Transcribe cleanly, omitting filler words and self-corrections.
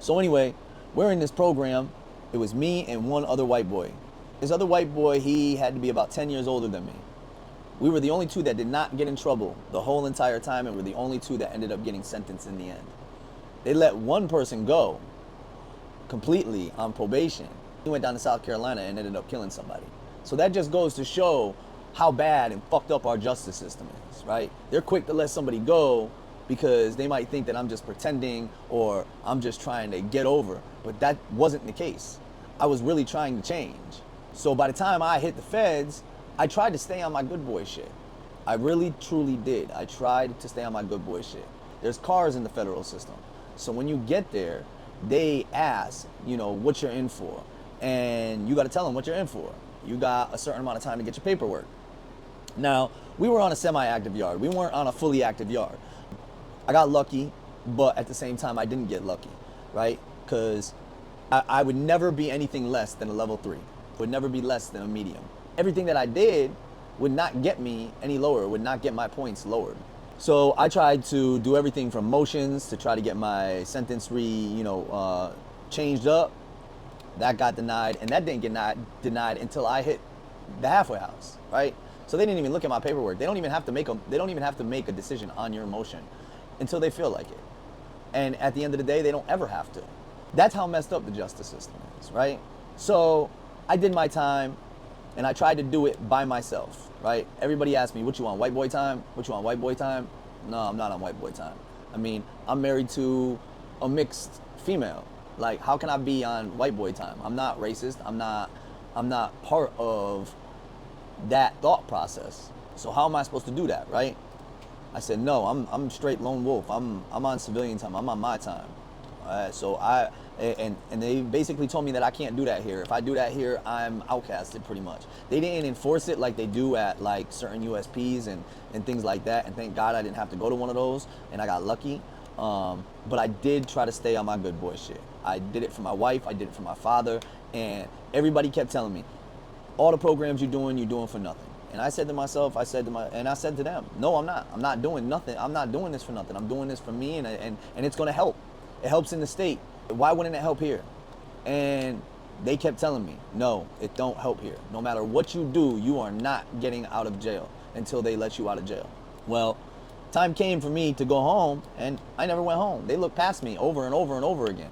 So anyway, we're in this program. It was me and one other white boy. This other white boy, he had to be about 10 years older than me. We were the only two that did not get in trouble the whole entire time, and we're the only two that ended up getting sentenced in the end. They let one person go completely on probation. He went down to South Carolina and ended up killing somebody. So that just goes to show how bad and fucked up our justice system is, right? They're quick to let somebody go because they might think that I'm just pretending or I'm just trying to get over, but that wasn't the case. I was really trying to change. So by the time I hit the feds, I tried to stay on my good boy shit. I really, truly did. I tried to stay on my good boy shit. There's cars in the federal system. So when you get there, they ask, what you're in for. And you got to tell them what you're in for. You got a certain amount of time to get your paperwork. Now, we were on a semi-active yard. We weren't on a fully active yard. I got lucky, but at the same time, I didn't get lucky, right? Because I would never be anything less than a level 3. Would never be less than a medium. Everything that I did would not get me any lower, would not get my points lowered. So I tried to do everything from motions to try to get my sentence changed up. That got denied, and that didn't get denied until I hit the halfway house, right? So they didn't even look at my paperwork. They don't even have to make a decision on your motion until they feel like it. And at the end of the day, they don't ever have to. That's how messed up the justice system is, right? So I did my time, and I tried to do it by myself, right? Everybody asked me, what you want, white boy time? What you want, white boy time? No, I'm not on white boy time. I mean, I'm married to a mixed female. Like, how can I be on white boy time? I'm not racist. I'm not part of that thought process. So how am I supposed to do that, right? I said, no, I'm straight lone wolf. I'm on civilian time. I'm on my time. And they basically told me that I can't do that here. If I do that here, I'm outcasted pretty much. They didn't enforce it like they do at like certain USPs and things like that. And thank God I didn't have to go to one of those, and I got lucky. But I did try to stay on my good boy shit. I did it for my wife. I did it for my father. And everybody kept telling me, all the programs you're doing for nothing. And I said to myself, I said to them, no, I'm not. I'm not doing nothing. I'm not doing this for nothing. I'm doing this for me, and it's going to help. It helps in the state. Why wouldn't it help here? And they kept telling me, no, it don't help here. No matter what you do, you are not getting out of jail until they let you out of jail. Well, time came for me to go home, and I never went home. They looked past me over and over and over again.